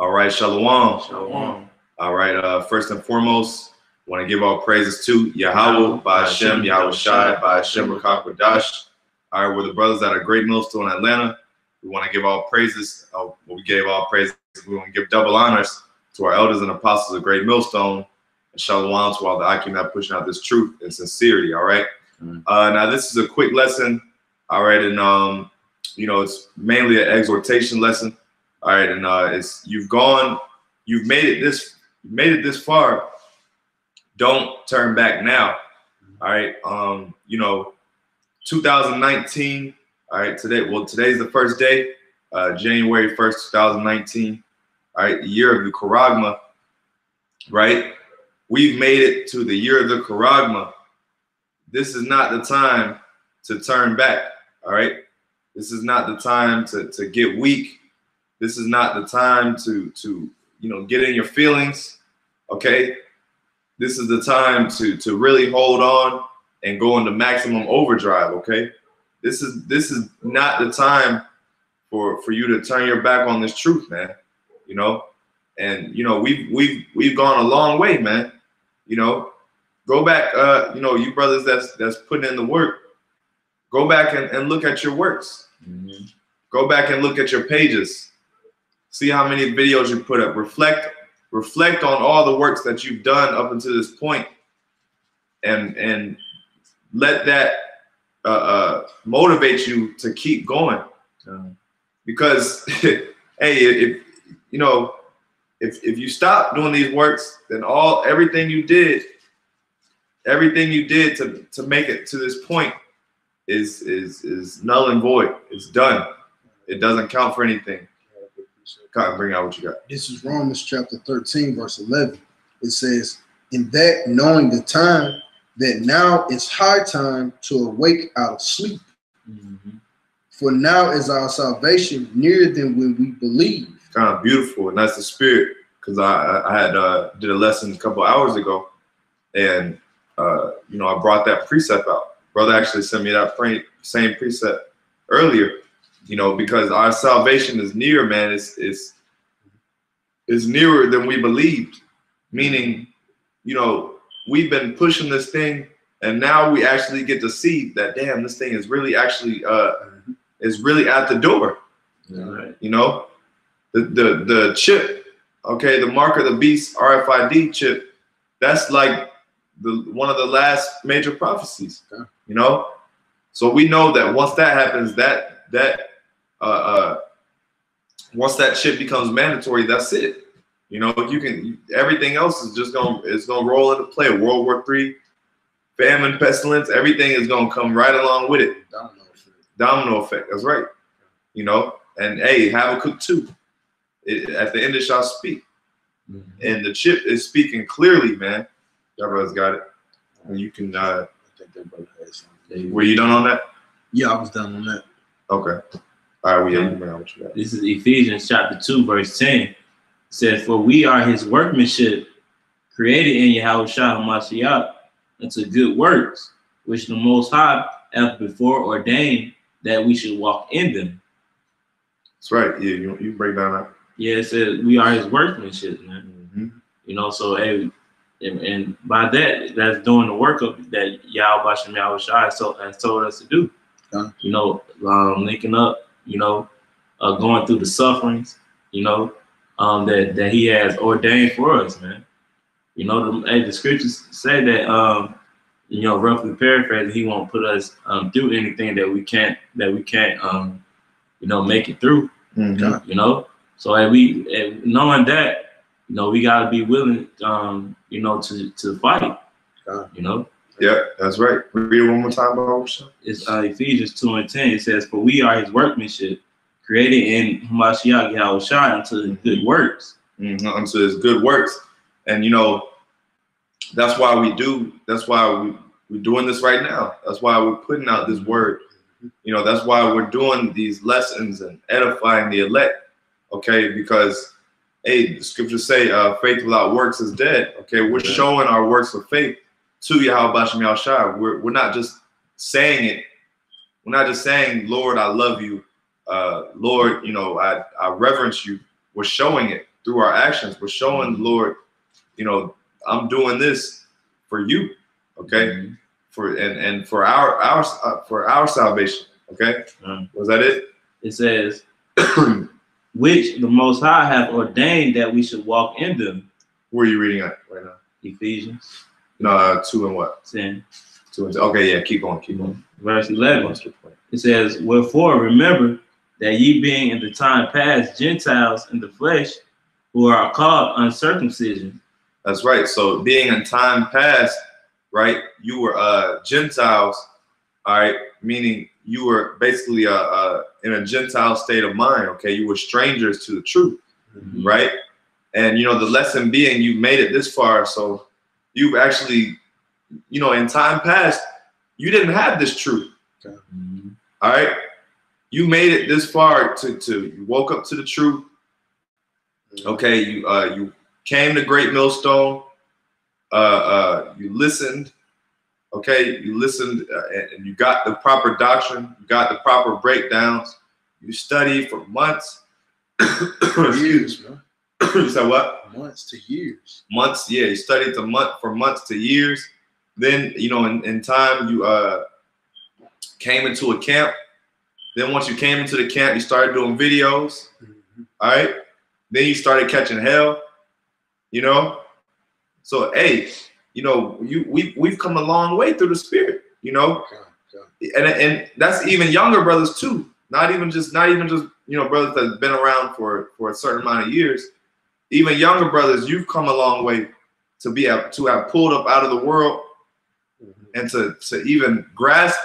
All right, Shalom. Shalom. All right, first and foremost, want to give all praises to YAHAWAH, BAHASHAM, YAHAWASHI, BAHASHAM, Rakak. All right, we're the brothers at a great millstone in Atlanta. We want to give all praises. We gave all praises. We want to give double honors to our elders and apostles of Great Millstone, and Shalom to all the Akim that pushing out this truth and sincerity. All right. Now this is a quick lesson. All right, and it's mainly an exhortation lesson. All right, and you've made it this far. Don't turn back now. All right. 2019. All right, today's the first day, January 1st, 2019. All right, the year of the Charagma. Right? We've made it to the year of the Charagma. This is not the time to turn back. All right? This is not the time to get weak. This is not the time to get in your feelings. Okay? This is the time to really hold on and go into maximum overdrive. Okay? This is not the time for you to turn your back on this truth, man. And we've gone a long way, man. Go back, you brothers that's putting in the work, go back and look at your works. Go back and look at your pages. See how many videos you put up. Reflect on all the works that you've done up until this point, and let that motivate you to keep going. Because hey, if you stop doing these works, then everything you did to make it to this point is null and void. It's done. It doesn't count for anything. God, bring out what you got. This is Romans chapter 13, verse 11. It says, "In that knowing the time, that now is high time to awake out of sleep. For now is our salvation nearer than when we believe." Kind of beautiful, and that's the spirit. Because I had did a lesson a couple hours ago, and I brought that precept out. Brother actually sent me that same precept earlier. Because our salvation is near, man. It's nearer than we believed. Meaning, we've been pushing this thing, and now we actually get to see that, damn, this thing is really actually is really at the door. Right. The chip, okay, the mark of the beast, RFID chip, that's like one of the last major prophecies. So we know that once that happens, once that chip becomes mandatory, that's it. Everything else is just gonna roll into play. World War III, famine, pestilence, everything is gonna come right along with it. Domino effect. That's right. And hey, Habakkuk 2. At the end it shall speak. And the chip is speaking clearly, man. Y'all brothers got it. And you can I think that brother has something. Were you done on that? Yeah, I was done on that. Okay. All right, you bring out what you got. This is Ephesians chapter 2, verse 10. It says, "For we are his workmanship, created in YAHAWASHI unto good works, which the Most High hath before ordained that we should walk in them." That's right. Yeah, you break down that. Yeah, it says we are his workmanship, man. So hey, and by that's doing the work of that YAHAWASHI has told us to do. Linking up, going through the sufferings, that he has ordained for us, man. The scriptures say that, roughly paraphrasing, he won't put us through anything that we can't make it through. So knowing that, we gotta be willing, to fight. Yeah, that's right. Read it one more time, Bahashaam. It's Ephesians 2 and 10. It says, "For we are his workmanship, created in Hamashiach Yahushua unto his good works." Unto his good works. And that's why we're doing this right now. That's why we're putting out this word. That's why we're doing these lessons and edifying the elect. Okay, because hey, the scriptures say faith without works is dead. Okay, we're showing our works of faith to YAHAWASHI. We're not just saying it. We're not just saying, "Lord, I love you. Lord, I reverence you." We're showing it. through our actions. We're showing the Lord, you know, I'm doing this for you, okay, for and for our salvation, okay. Was that it? It says, which the Most High have ordained that we should walk in them. Where are you reading at right now? Ephesians. No, 2 and what? 10. 2 and 10. Okay, yeah, keep going. Verse 11. It says, wherefore remember that ye being in the time past Gentiles in the flesh, who are called uncircumcision. That's right. So being in time past, right, you were Gentiles, all right, meaning you were basically in a Gentile state of mind, okay? You were strangers to the truth, right? And, you know, the lesson being you made it this far, so you've actually, you know, in time past, you didn't have this truth, all right? You made it this far you woke up to the truth, okay? You came to Great Millstone, you listened, okay? You listened and you got the proper doctrine, you got the proper breakdowns, you studied for months. Years, man. You said what? Months to years. Months, yeah. You studied for months to years. Then, you know, in time, you came into a camp. Then once you came into the camp, you started doing videos, all right? Then you started catching hell, you know? So, hey, you know, we've come a long way through the Spirit, you know? And that's even younger brothers too. Not even just, you know, brothers that's been around for a certain amount of years. Even younger brothers, you've come a long way to have pulled up out of the world and to even grasp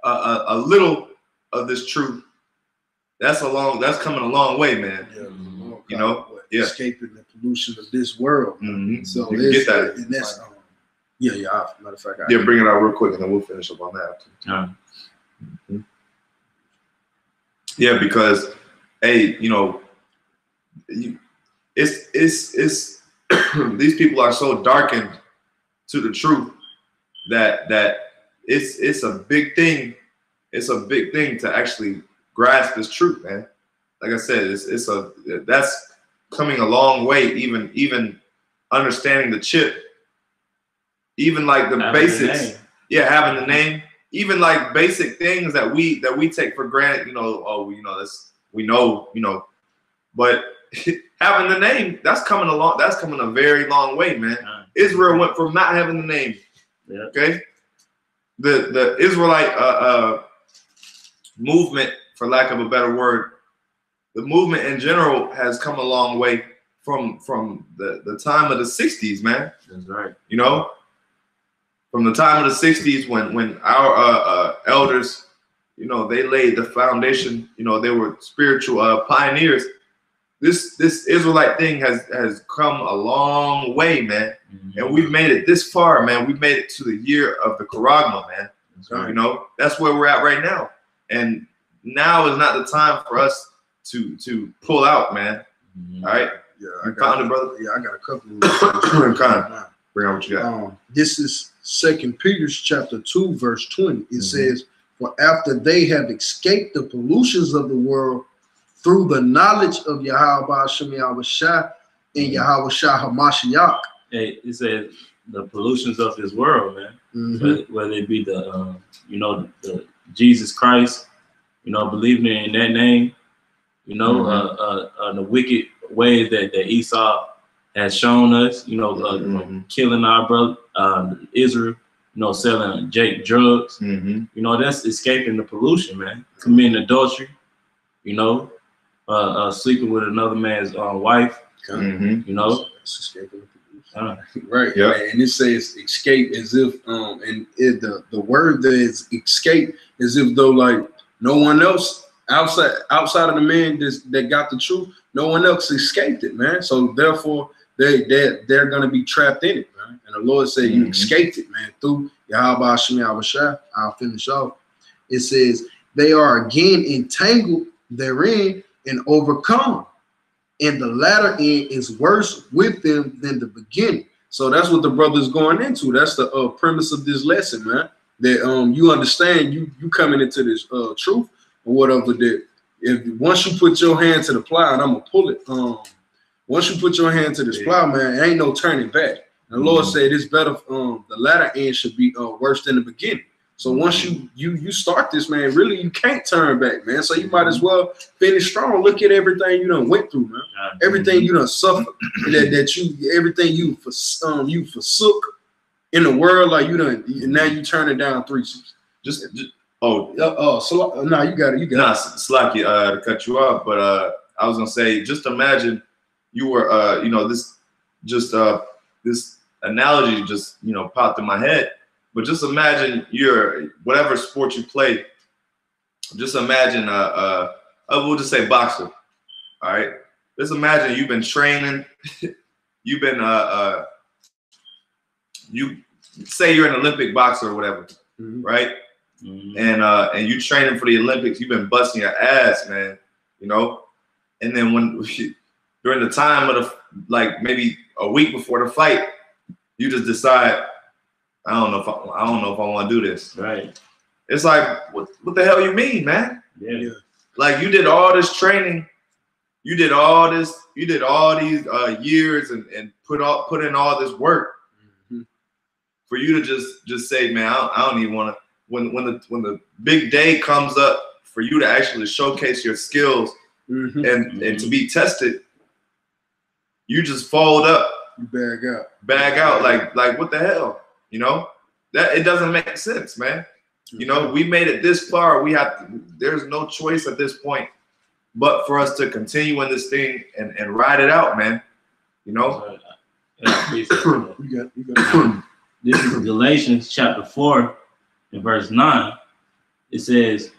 a little of this truth. That's coming a long way, man. Yeah, you know, escaping the pollution of this world. So you get that. And that's matter of fact, bring it out real quick, and then we'll finish up on that. Yeah, because hey, you know, it's these people are so darkened to the truth that it's a big thing. It's a big thing to actually grasp this truth, man. Like I said, that's coming a long way. Even understanding the chip, even like the basics. Yeah, having the name. Even like basic things that we take for granted. You know, oh, you know, we know, you know, but having the name, that's coming a very long way, man. Israel went from not having the name. Yeah. Okay. The Israelite movement, for lack of a better word, the movement in general has come a long way from the time of the 60s, man. That's right. You know, from the time of the 60s when our elders, you know, they laid the foundation, you know, they were spiritual pioneers. This Israelite thing has come a long way, man. And we've made it this far, man. We've made it to the year of the Charagma, man. Right. You know, that's where we're at right now. And now is not the time for us to pull out, man. All right? Yeah, I got it, brother. Yeah, I got a couple of bring on what you got. This is 2 Peter chapter 2, verse 20. It says, for after they have escaped the pollutions of the world through the knowledge of YAHAWASHI and YAHAWASHI. Hey, it says the pollutions of this world, man. Whether it be the you know, the Jesus Christ, you know, believing in that name, you know, the wicked ways that Esau has shown us, you know, killing our brother Israel, you know, selling Jake drugs, you know, that's escaping the pollution, man. Committing adultery, you know, sleeping with another man's wife, you know. It's escaping the pollution. Right. Yeah. And it says escape as if the word that is escape as if though like no one else outside of the man that got the truth, no one else escaped it, man. So therefore they're gonna be trapped in it, man. And the Lord said you escaped it, man, through YAHAWASHI. I'll finish off. It says they are again entangled therein and overcome. And the latter end is worse with them than the beginning. So that's what the brother's going into. That's the premise of this lesson, man. That you understand you coming into this truth or whatever, that if once you put your hand to the plow, and I'm gonna pull it. Once you put your hand to this plow, man, ain't no turning back. The Lord said it's better. The latter end should be worse than the beginning. So once you start this, man, really you can't turn back, man. So you might as well finish strong. Look at everything you done went through, man. Everything you done suffered, everything you forsook in the world, like you done. Now you turn it down 3 seasons. So no, you got it. Slacky, to cut you off, but I was gonna say, just imagine you were, this analogy just popped in my head. But just imagine whatever sport you play. Just imagine we'll just say boxer. All right. Just imagine you've been training. You've been you say you're an Olympic boxer or whatever, right? And you training for the Olympics. You've been busting your ass, man. And then during the time of maybe a week before the fight, you just decide, I don't know if I want to do this. Right. It's like, what the hell you mean, man? Yeah. Like you did all this training, you did all these years and put in all this work for you to just say, man, I don't even want to. When the big day comes up for you to actually showcase your skills and to be tested, you just fold up. You bag out. Like what the hell? That it doesn't make sense, man. We made it this far. There's no choice at this point but for us to continue in this thing and ride it out, man. Yeah, I appreciate that. This is Galatians chapter 4 and verse 9. It says,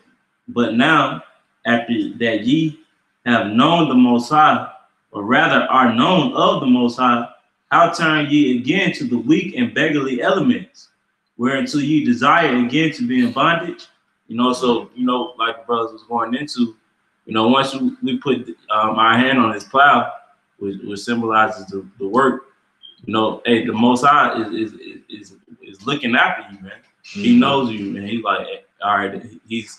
but now after that ye have known the Most High, or rather are known of the Most High, how turn ye again to the weak and beggarly elements, whereunto ye desire again to be in bondage? So, like the brothers was going into, once we put our hand on his plow, which symbolizes the work, hey, the Most High is looking after you, man. He knows you, man. He's like, all right, he's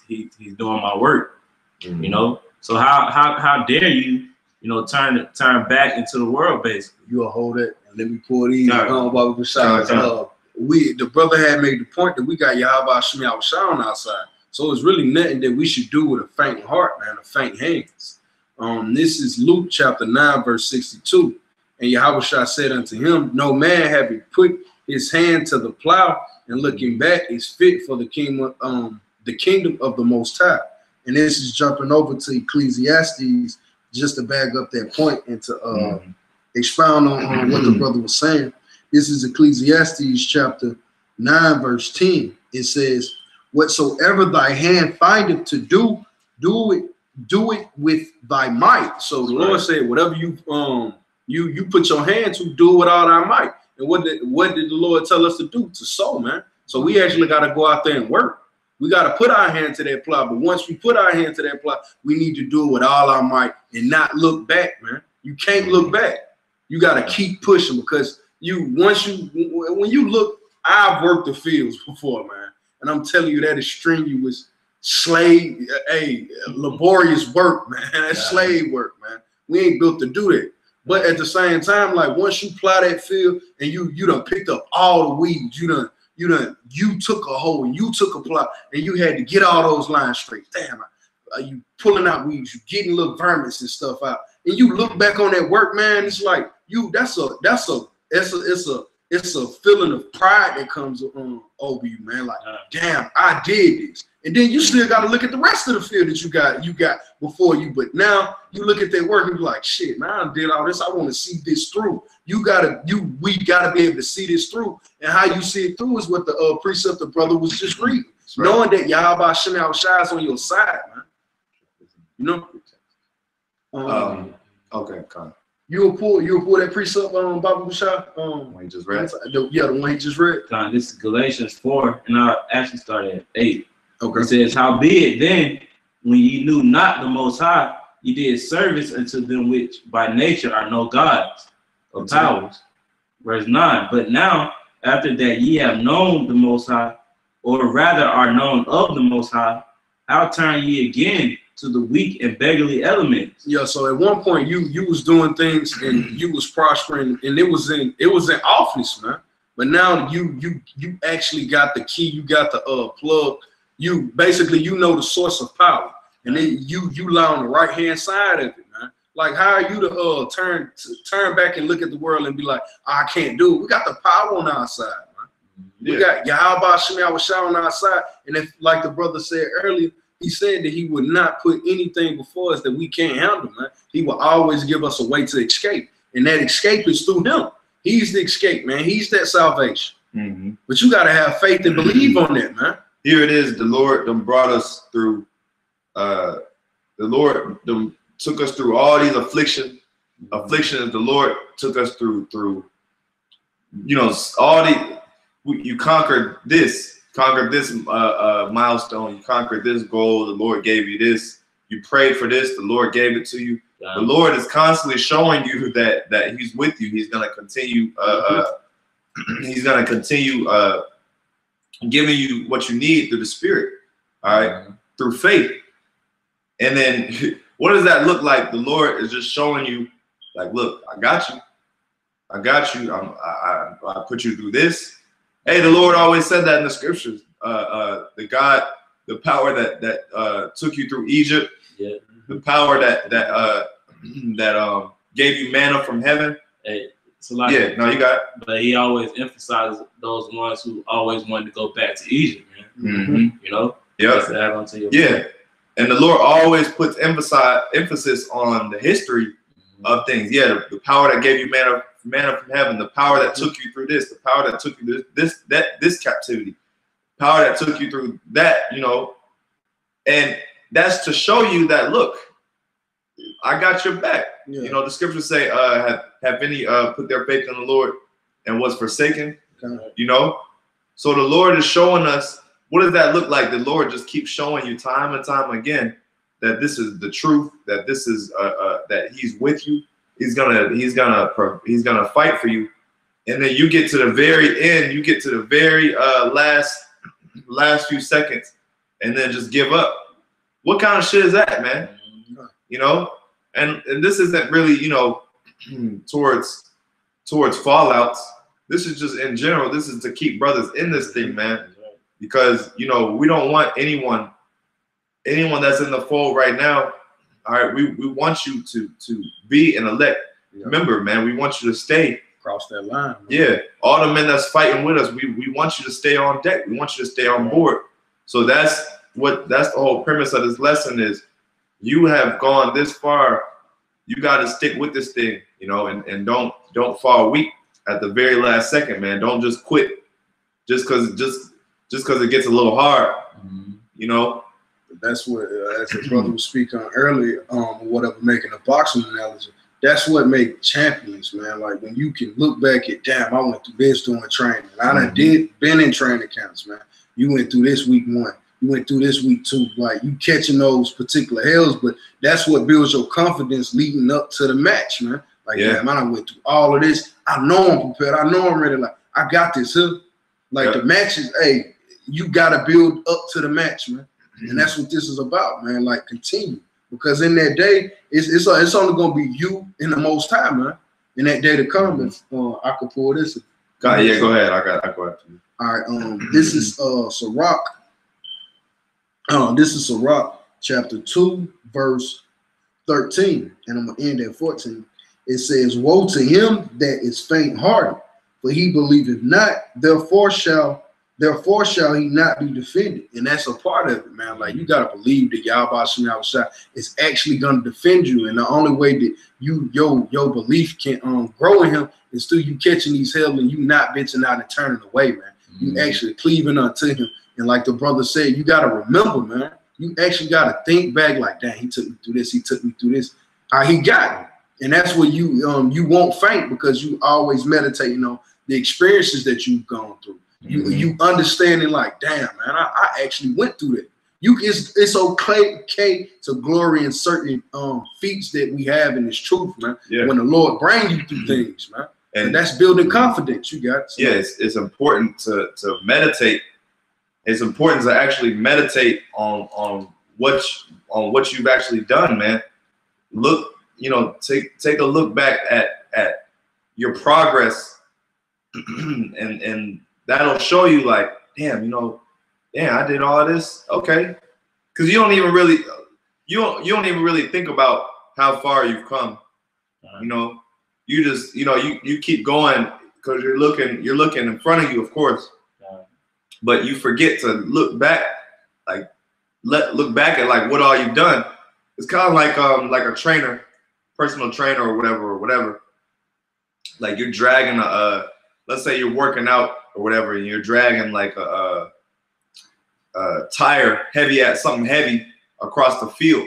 doing my work, So how dare you, turn back into the world, basically. You'll hold it and let me pour these the brother had made the point that we got YAHAWASHI on our side. So it's really nothing that we should do with a faint heart, man, or faint hands. This is Luke chapter 9, verse 62. And YAHAWASHI said unto him, no man having put his hand to the plow and looking back is fit for the kingdom of the Most High. And this is jumping over to Ecclesiastes just to back up that point and to expound on what the brother was saying. This is Ecclesiastes chapter 9, verse 10. It says, whatsoever thy hand findeth to do, do it with thy might. So the Lord said, whatever you put your hand to, do it with all thy might. And what did the Lord tell us to do? To sow, man. So we actually got to go out there and work. We got to put our hand to that plow. But once we put our hand to that plow, we need to do it with all our might and not look back, man. You can't look back. You got to keep pushing, because when you look, I've worked the fields before, man. And I'm telling you, that is strenuous, laborious work, man. That's slave work, man. We ain't built to do that. But at the same time, like once you plow that field and you done picked up all the weeds, you took a hoe and you took a plow and you had to get all those lines straight. Damn, you pulling out weeds, you getting little vermins and stuff out, and you look back on that work, man. It's like it's a feeling of pride that comes over you, man. Like, damn, I did this. And then you still got to look at the rest of the field that you got before you. But now you look at that work and be like, shit, man, I did all this. I want to see this through. We gotta be able to see this through. And how you see it through is what the precept the brother was just reading. Right. Knowing that YAHAWASHI is on your side, man. Okay, Con. You'll pull that precept on Baba Bushai. When he just read? The one he just read. Con, this is Galatians 4, and I'll actually start at 8. Okay. It says, howbeit then, when ye knew not the Most High, ye did service unto them which by nature are no gods or powers. Verse 9, but now, after that ye have known the Most High, or rather are known of the Most High, how turn ye again to the weak and beggarly elements. Yeah, so at one point you was doing things and you was prospering, and it was in office, man. But now you actually got the key, you got the plug. You basically know the source of power, and then you lie on the right hand side of it, man. Like, how are you to turn back and look at the world and be like, I can't do it? We got the power on our side, man. Yeah. We got YAHAWASHI on our side, and if, like the brother said earlier, he said that he would not put anything before us that we can't handle, man. He will always give us a way to escape, and that escape is through him. He's the escape, man. He's that salvation. But you got to have faith and believe on that, man. Here it is. The Lord done brought us through. The Lord done took us through all these afflictions. The Lord took us through. You know, all the you conquered this milestone. You conquered this goal. The Lord gave you this. You prayed for this. The Lord gave it to you. Yeah. The Lord is constantly showing you that He's with you. He's gonna continue. He's gonna continue giving you what you need through the Spirit. All right, through faith. And then, what does that look like? The Lord is just showing you, like, look, I got you. I got you. I put you through this. Hey, the Lord always said that in the scriptures. The power that took you through Egypt. Yeah. The power that gave you manna from heaven. Hey, it's a lot. Yeah, no, you got it. But He always emphasizes those ones who always wanted to go back to Egypt, man. You know? Yeah. And the Lord always puts emphasis on the history of things. Yeah, the power that gave you manna from heaven, the power that took you through this, the power that took you this captivity, power that took you through that, you know. And that's to show you that, look, I got your back. Yeah. You know, the scriptures say, have any put their faith in the Lord and was forsaken, you know. So the Lord is showing us, what does that look like? The Lord just keeps showing you time and time again that this is the truth, that this is that He's with you. He's gonna fight for you. And then you get to the very end, you get to the very last few seconds, and then just give up. What kind of shit is that, man? You know, and this isn't really, you know, towards fallouts. This is just in general. This is to keep brothers in this thing, man. Because, you know, we don't want anyone that's in the fold right now. All right, we want you to be an elect member, man. We want you to stay. Cross that line. Man. Yeah, all the men that's fighting with us, we want you to stay on deck. We want you to stay on board. So that's the whole premise of this lesson is, you have gone this far. You got to stick with this thing, you know, and don't fall weak at the very last second, man. Don't just quit just because it gets a little hard, you know. That's what, as the brother was speaking on earlier, whatever, making a boxing analogy. That's what makes champions, man. Like, when you can look back at, damn, I went through this doing training. I done been in training camps, man. You went through this week 1. You went through this week 2. Like, you catching those particular hells, but that's what builds your confidence leading up to the match, man. Like, damn, I done went through all of this. I know I'm prepared. I know I'm ready. Like, I got this here. Like, the matches, hey, you got to build up to the match, man. And that's what this is about, man. Like, continue. Because in that day, it's only going to be you and the Most High, man. In that day to come, if I could pull this. Go ahead. I go after you. All right. This is Sirach. This is Sirach chapter 2, verse 13. And I'm going to end at 14. It says, woe to him that is faint-hearted, for he believeth not, therefore shall he not be defended. And that's a part of it, man. Like, you got to believe that YAHAWASHI is actually going to defend you. And the only way that your belief can grow in him is through you catching these hell and you not bitching out and turning away, man. You actually cleaving unto him. And like the brother said, you got to remember, man. You actually got to think back like, dang, he took me through this. He took me through this. He got me. And that's what you won't faint, because you always meditating on the experiences that you've gone through. You understanding like, damn, man, I actually went through that. It's okay to glory in certain feats that we have in this truth, man. Yeah. When the Lord brings you through things, man. And that's building confidence. You got it. So. Yeah, it's important to meditate. It's important to actually meditate on what on what you've actually done, man. Look, you know, take a look back at your progress, and that'll show you like, damn, you know, damn, I did all this, okay, because you don't even really think about how far you've come. You know, you just, you know, you keep going because you're looking in front of you, of course, but you forget to look back, like look back at like what all you've done. It's kind of like a trainer, personal trainer or whatever. Like you're dragging let's say you're working out or whatever, and you're dragging like a tire something heavy across the field,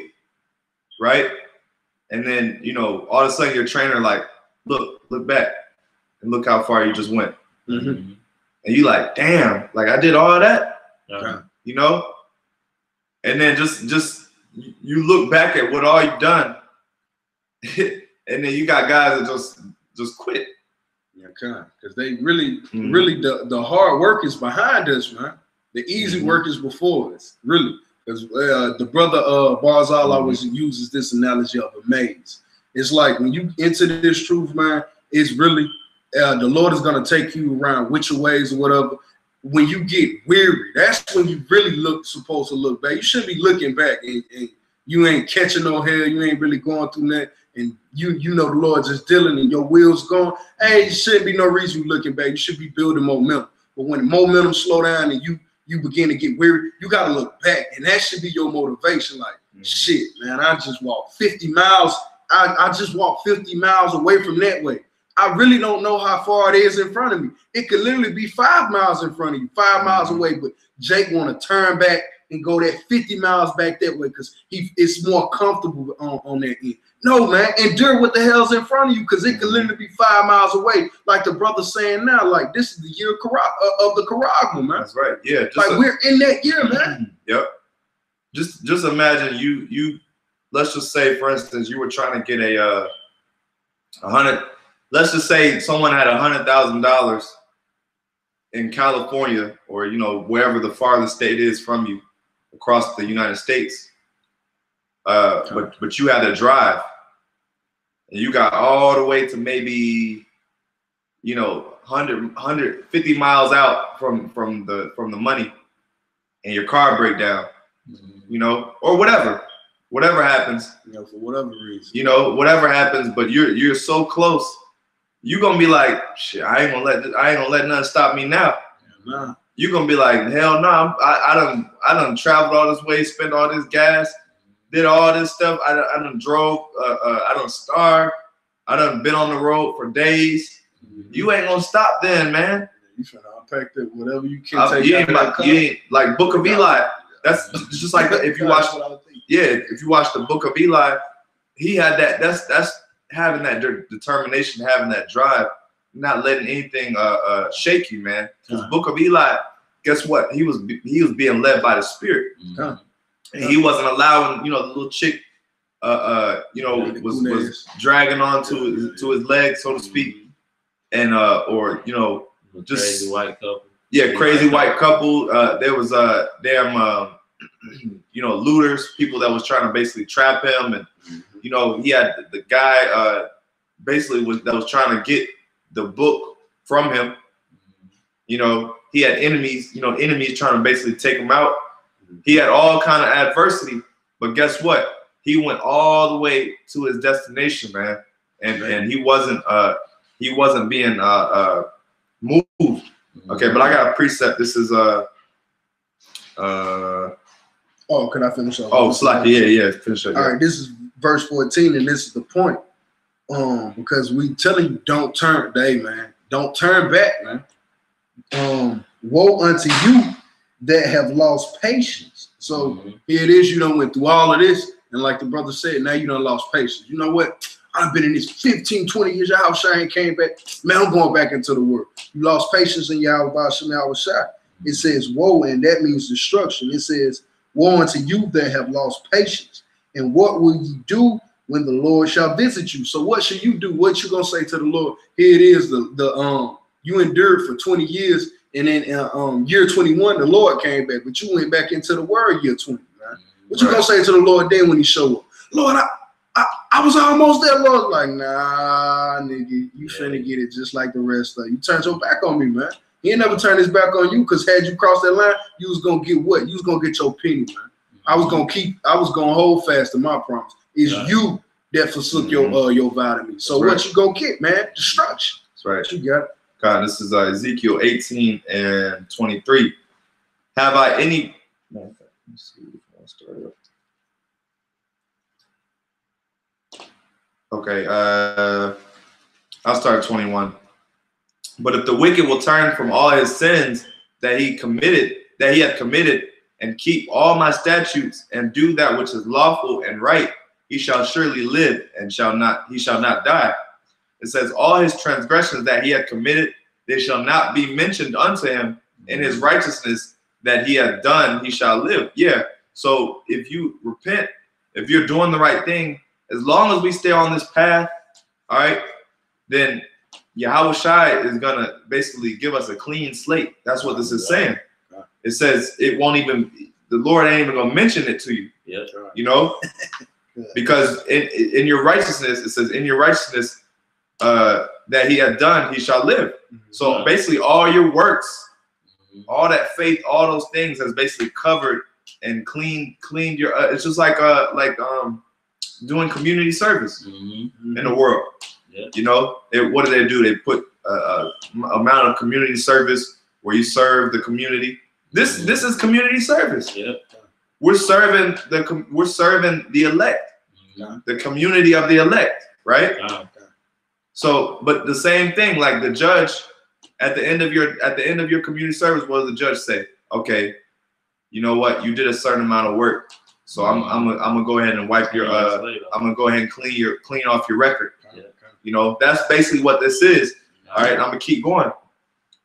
right? And then, you know, all of a sudden your trainer like, look back and look how far you just went. And you like, damn, like I did all that, you know? And then just you look back at what all you've done, and then you got guys that just quit. Yeah, because they really the hard work is behind us, man. The easy work is before us, really. Because the brother Barzal always uses this analogy of a maze. It's like when you enter this truth, man, it's really the Lord is gonna take you around which ways or whatever. When you get weary, that's when you really supposed to look back. You shouldn't be looking back and you ain't catching no hell, you ain't really going through that, and you know the Lord just dealing and your wheels going. Hey, it shouldn't be no reason you looking back. You should be building momentum. But when the momentum slow down and you begin to get weary, you got to look back, and that should be your motivation. Like, shit, man, I just walked 50 miles. I just walked 50 miles away from that way. I really don't know how far it is in front of me. It could literally be 5 miles in front of you, 5 miles away, but Jake want to turn back and go that 50 miles back that way because it's more comfortable on that end. No, man, endure what the hell's in front of you because it could literally be 5 miles away. Like the brother's saying now, like this is the year of the Karagma, man. That's right. Yeah. Like we're in that year, man. Yep. Just imagine you. Let's just say, for instance, you were trying to get a 100. Let's just say someone had $100,000 in California, or you know wherever the farthest state is from you across the United States. But you had to drive, and you got all the way to maybe, you know, 150 miles out from the money, and your car break down, you know, or whatever happens, you know, for whatever reason, you know, whatever happens, but you're so close, you're gonna be like, shit, I ain't gonna let nothing stop me now. Yeah, nah. You're gonna be like, hell no, I done traveled all this way, spent all this gas, did all this stuff. I done drove, I done starved, I done been on the road for days. You ain't gonna stop then, man. You trying to unpack that whatever you can take. You ain't like Book of Eli. That's just like if you watch, if you watch the Book of Eli, he had that. That's having that determination, having that drive, not letting anything shake you, man. Because Book of Eli, guess what? He was being led by the Spirit. And he wasn't allowing, you know, the little chick, you know, was dragging on to his leg, so to speak, and or you know, just crazy white couple. Yeah, crazy white couple. There was damn, you know, looters, people that was trying to basically trap him, and you know, he had the guy basically that was trying to get the book from him. You know, he had enemies, you know, enemies trying to basically take him out. He had all kind of adversity, but guess what? He went all the way to his destination, man, and he wasn't being moved. Okay, but I got a precept. This is oh, can I finish up? Oh, slack. Yeah, finish up. All right, this is verse 14, and this is the point. Because we telling you, don't turn, man. Don't turn back, man. Woe unto you that have lost patience. So here it is, you done went through all of this, and like the brother said, now you done lost patience. You know what? I've been in this 15, 20 years, YAHAWASHI ain't came back. Man, I'm going back into the world. You lost patience in YAHAWASHI. It says woe, and that means destruction. It says, woe unto you that have lost patience. And what will you do when the Lord shall visit you? So what should you do? What you gonna say to the Lord? Here it is, you endured for 20 years, and then year 21, the Lord came back, but you went back into the world year 20, man. What you gonna say to the Lord then when he show up? Lord, I was almost there, Lord. Like, nah, nigga, you finna get it just like the rest of you. Turned your back on me, man. He ain't never turned his back on you, because had you crossed that line, you was gonna get what? You was gonna get your penny, man. I was gonna hold fast to my promise. It's you that forsook your vow to me. So what you gonna get, man? Destruction. That's right. You got it. God, this is Ezekiel 18 and 23. Have I any? Let's see if I start up. Okay, I'll start at 21. But if the wicked will turn from all his sins that he hath committed, and keep all my statutes, and do that which is lawful and right, he shall surely live, and he shall not die. It says, all his transgressions that he had committed, they shall not be mentioned unto him. In his righteousness that he hath done, he shall live. Yeah. So if you repent, if you're doing the right thing, as long as we stay on this path, all right, then YAHAWASHI is going to basically give us a clean slate. That's what this is saying. It says it won't even, the Lord ain't even going to mention it to you. Yeah. You know? Because in your righteousness, it says, in your righteousness that he had done, he shall live. So basically all your works, all that faith, all those things has basically covered and cleaned your, it's just like doing community service in the world. Yeah. You know, what do? They put amount of community service where you serve the community. This is community service. Yeah. We're serving the elect, the community of the elect, right? So, but the same thing, like the judge at the end of your community service, what does the judge say? Okay, you know what? You did a certain amount of work, so I'm gonna go ahead and wipe your I'm gonna go ahead and clean off your record. Yeah. You know, that's basically what this is. All right, I'm gonna keep going,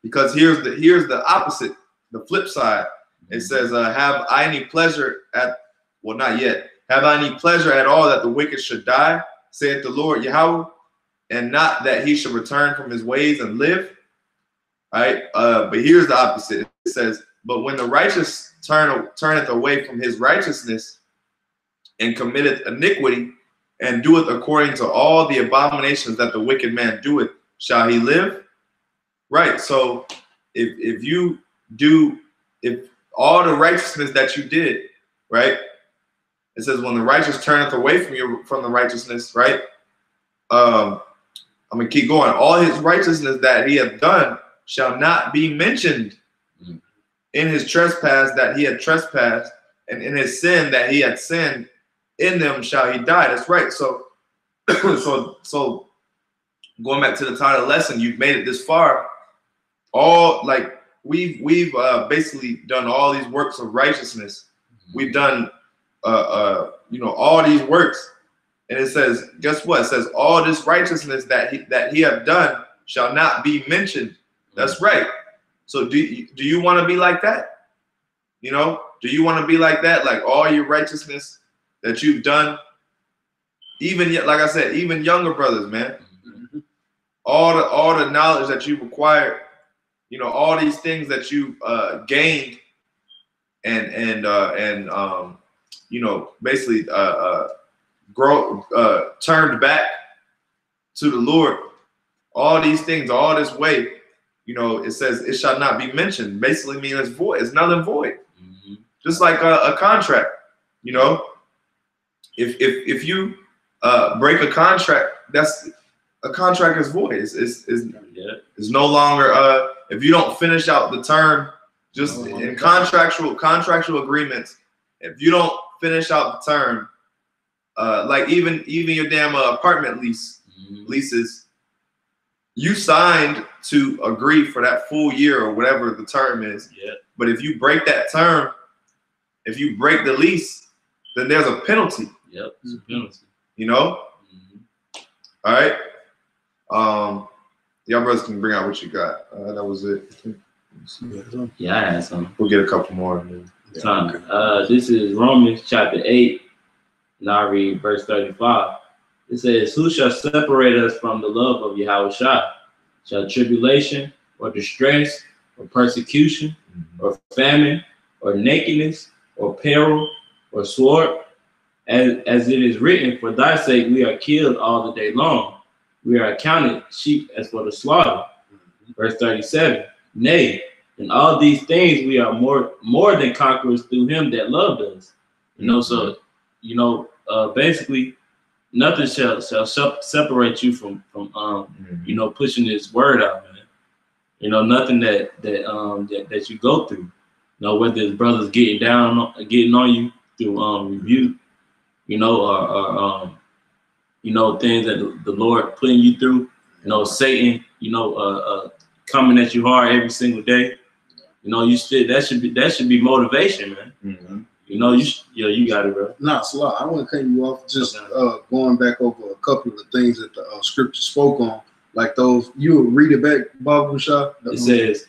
because here's the opposite, the flip side. It says, have I any pleasure at, well, not yet. Have I any pleasure at all that the wicked should die, saith the Lord Yahweh, and not that he should return from his ways and live? All right, but here's the opposite. It says, but when the righteous turneth away from his righteousness, and committeth iniquity, and doeth according to all the abominations that the wicked man doeth, shall he live? Right. So if all the righteousness that you did, right? It says, when the righteous turneth away from the righteousness, right? I'm gonna keep going. All his righteousness that he hath done shall not be mentioned in his trespass that he had trespassed, and in his sin that he had sinned, in them shall he die. That's right. So so going back to the title of the lesson, you've made it this far. All like we've basically done all these works of righteousness. We've done all these works, and it says, guess what? It says all this righteousness that he have done shall not be mentioned. That's right. So do you want to be like that? You know, do you want to be like that? Like all your righteousness that you've done, even like I said, even younger brothers, man, all the knowledge that you've acquired, you know, all these things that you've gained and you know, basically turned back to the Lord, all these things, all this way, you know, it says it shall not be mentioned. Basically means it's void. It's null and void. Just like a contract, you know, if you break a contract, a contract is void. It's no longer if you don't finish out the term, just in contractual agreements, if you don't finish out the term, like even your damn apartment leases, you signed to agree for that full year or whatever the term is. Yeah. But if you break that term, if you break the lease, then there's a penalty. Yep, it's a penalty. You know? All right. Y'all brothers can bring out what you got. That was it. Yeah, I had some. We'll get a couple more. This is Romans chapter 8, and I read verse 35. It says, who shall separate us from the love of YAHAWASHI? Shall tribulation, or distress, or persecution, or famine, or nakedness, or peril, or sword, as it is written, for thy sake we are killed all the day long. We are accounted sheep as for the slaughter. Verse 37. Nay, in all these things we are more than conquerors through him that loved us. You know, so basically nothing shall separate you from you know, pushing this word out, man. You know, nothing that you go through. You know, whether it's brothers getting on you through rebuke, you know, or you know, things that the Lord putting you through. You know, Satan, you know, coming at you hard every single day. You know, that should be motivation, man. You know, you got it, bro. Nah, Salah, I want to cut you off. Just going back over a couple of the things that the scripture spoke on, like those. You read it back, Bahasham. It says,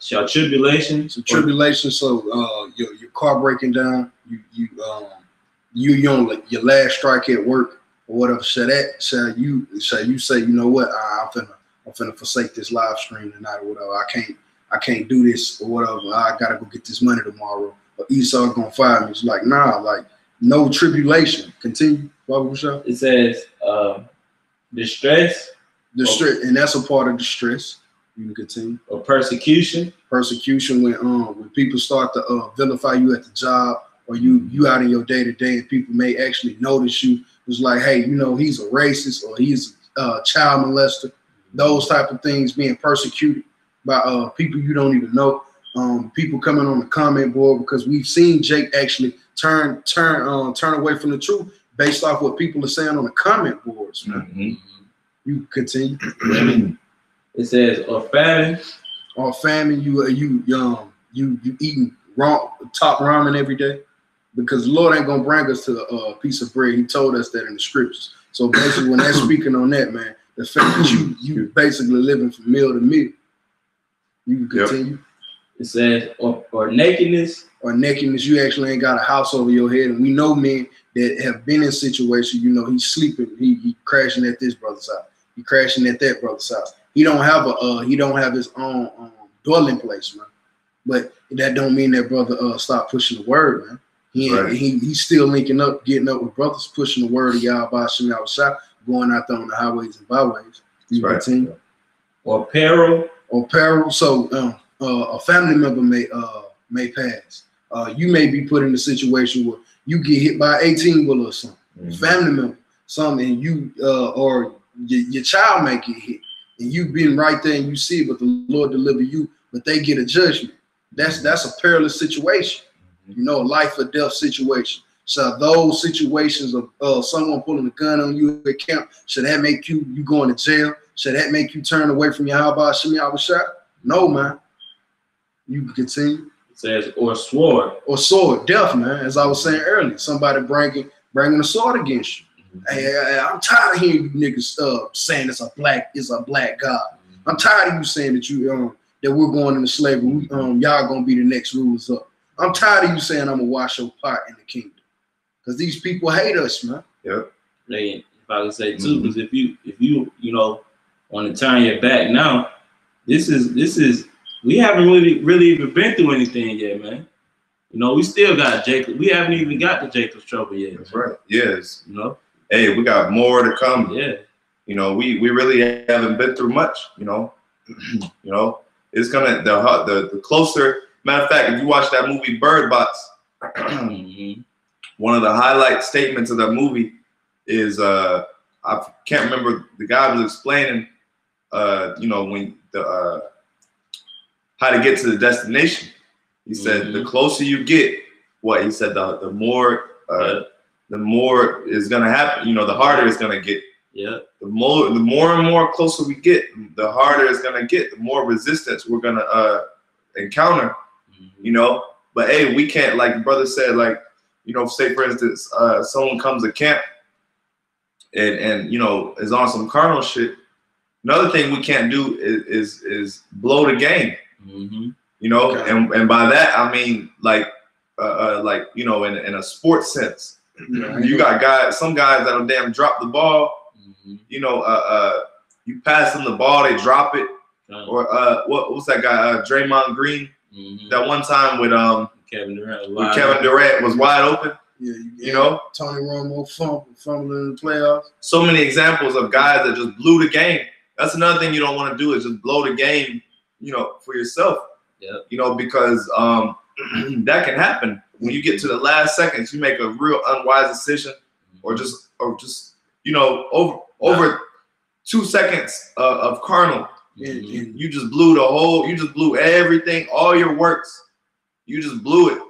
"Shall tribulation?" So tribulation. So your car breaking down. You on your last strike at work or whatever. Shall you say, you know what? I'm finna forsake this live stream tonight or whatever. I can't do this or whatever. I gotta go get this money tomorrow. Or Esau gonna fire me. It's like, nah, like no tribulation. Continue, Bahasham. It says distress, and that's a part of distress. You can continue. Or persecution. Persecution when people start to vilify you at the job, or you out in your day-to-day and people may actually notice you. It's like, hey, you know, he's a racist or he's a child molester. Those type of things, being persecuted by people you don't even know. People coming on the comment board, because we've seen Jake actually turn away from the truth based off what people are saying on the comment boards. Man. You continue. It says, or famine. Or famine. You eating top ramen every day, because the Lord ain't gonna bring us to a piece of bread. He told us that in the scriptures. So basically, when that's speaking on that, man, the fact that you basically living from meal to meal. You can continue. Yep. It says, or nakedness. Or nakedness, you actually ain't got a house over your head. And we know men that have been in situations, you know, he's sleeping, he crashing at this brother's house, he crashing at that brother's house. He don't have his own dwelling place, man. But that don't mean that brother stop pushing the word, man. He's still linking up, getting up with brothers, pushing the word of YAHAWASHI, going out there on the highways and byways. You continue. Or peril. Or peril. So a family member may pass. You may be put in a situation where you get hit by 18-wheeler or something. Family member, something, and you or your child may get hit, and you've been right there and you see it, but the Lord deliver you, but they get a judgment. That's a perilous situation. You know, a life or death situation. So those situations of someone pulling a gun on you at camp, should that make you going to jail? Should that make you turn away from YAHAWASHI? No, man. You can continue. It says, or sword. Or sword, death, man. As I was saying earlier, somebody bringing a sword against you. Hey, I'm tired of hearing you niggas saying it's a black God. I'm tired of you saying that that we're going into slavery. Y'all gonna be the next rulers up. I'm tired of you saying I'm gonna wash your pot in the kingdom, because these people hate us, man. Yep. If I could say too, because if you know want to turn your back now, this is we haven't really even been through anything yet, man. You know, we still got Jacob. We haven't even got to Jacob's trouble yet. That's right. Yes. You know. Hey, we got more to come. Yeah. You know, we really haven't been through much. You know. You know, it's gonna the closer. Matter of fact, if you watch that movie Bird Box, one of the highlight statements of that movie is I can't remember, the guy was explaining you know, when how to get to the destination. He said the closer you get, he said the more is gonna happen. You know, the harder it's gonna get. Yeah. The more and more closer we get, the harder it's gonna get. The more resistance we're gonna encounter. You know, but hey, we can't, like the brother said, like, you know, say for instance, someone comes to camp and you know is on some carnal shit. Another thing we can't do is blow the game. You know, and by that I mean like you know, in a sports sense. You got some guys that'll damn drop the ball. You know, you pass them the ball, they drop it. Or what was that guy? Draymond Green. That one time with Kevin Durant was wide open. Yeah, you know, Tony Romo fumbling in the playoffs. So many examples of guys that just blew the game. That's another thing you don't want to do is just blow the game, you know, for yourself. Yeah. You know, because that can happen when you get to the last seconds. You make a real unwise decision, or just you know, over 2 seconds of carnal. You just blew the whole. You just blew everything, all your works. You just blew it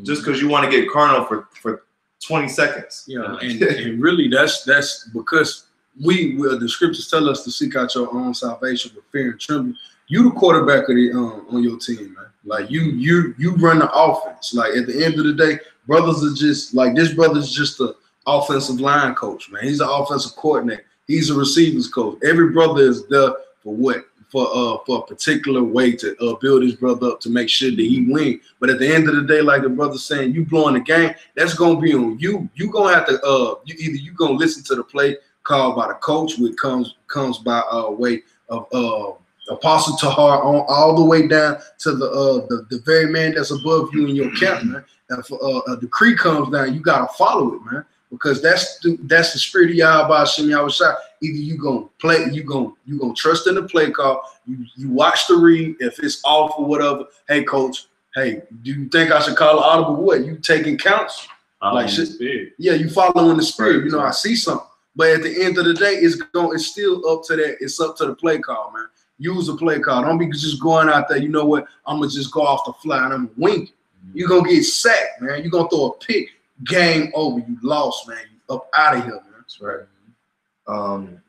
just because you want to get carnal for 20 seconds. Yeah, and really that's because the scriptures tell us to seek out your own salvation with fear and trembling. You the quarterback of the on your team, man. Like you run the offense. Like at the end of the day, brothers are just like this. Brother's just a offensive line coach, man. He's an offensive coordinator. He's a receivers coach. Every brother is there for what? For a particular way to build his brother up to make sure that he win. But at the end of the day, like the brother's saying, you blowing the game, that's gonna be on you. You gonna have to you gonna listen to the play called by the coach, which comes by way of Apostle Tahar on all the way down to the very man that's above you in your camp, man. And if a decree comes down, you gotta follow it, man, because that's the spirit of YAHAWASHI. Either you gonna play, you gonna trust in the play call. You watch the read. If it's off or whatever, hey coach, hey, do you think I should call an audible? What, you taking counts? Like shit, yeah, you following the spirit. You know, I see something, but at the end of the day, it's still up to that. It's up to the play call, man. Use the play call. Don't be just going out there. You know what? I'm gonna just go off the fly and I'm gonna wing it. You're gonna get sacked, man. You're gonna throw a pick. Game over. You lost, man. You up out of here, man. That's right.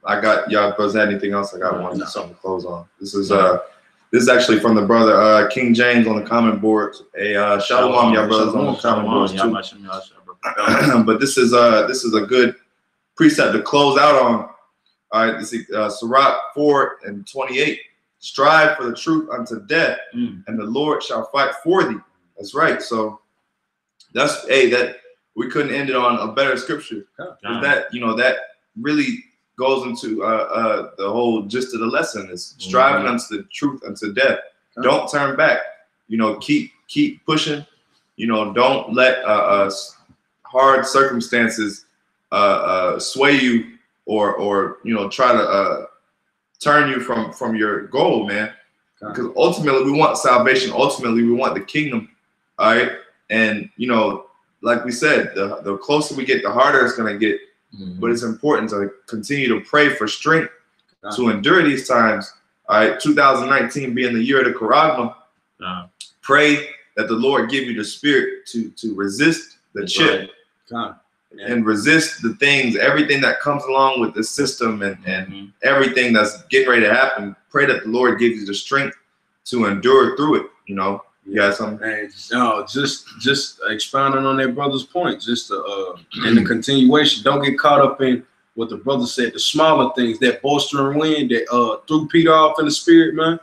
I got y'all brothers had anything else? I got one something to close on. This is actually from the brother King James on the comment board. Shalom, y'all brothers on the comment boards too. But this is a good precept to close out on. All right, this is Sirach 4:28. Strive for the truth unto death, and the Lord shall fight for thee. That's right. So that's that we couldn't end it on a better scripture. That, you know, that really goes into the whole gist of the lesson is striving unto the truth unto death. Don't turn back. You know, keep pushing. You know, don't let hard circumstances sway you or you know, try to turn you from your goal, man. Because ultimately we want salvation. Ultimately we want the kingdom. All right, and you know, like we said, the closer we get, the harder it's gonna get. But it's important to continue to pray for strength to endure these times. All right, 2019 being the year of the Charagma, pray that the Lord give you the spirit to resist the chip and resist the things, everything that comes along with the system and everything that's getting ready to happen. Pray that the Lord gives you the strength to endure through it. You know. You got something? And, no, just expounding on that brother's point, just in the continuation. Don't get caught up in what the brother said, the smaller things, that bolstering wind that threw Peter off in the spirit, man.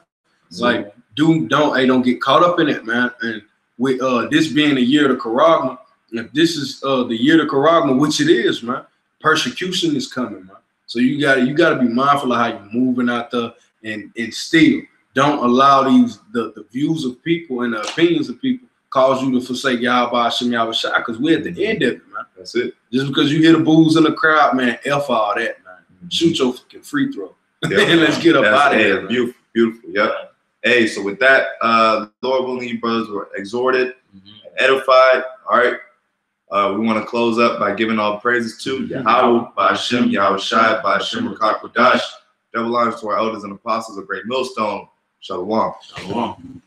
Like, don't get caught up in it, man. And with this being the year of the Charagma, if this is the year of the Charagma, which it is, man, persecution is coming, man. So you gotta be mindful of how you're moving out there and still. Don't allow the views of people and the opinions of people cause you to forsake YAHAWASHI, because we're at the end of it, man. That's it. Just because you hear the boos in the crowd, man, F all that, man. Shoot your fucking free throw. Yep. And let's get up out of here. Beautiful, beautiful. Yep. Hey, so with that, Lord willing, you brothers were exhorted, edified. All right. We want to close up by giving all praises to Yahawah, BAHASHAM, YAHAWASHI, BAHASHAM, Rakakwadash. Double honors to our elders and apostles of Great Millstone. Shalom. Shalom.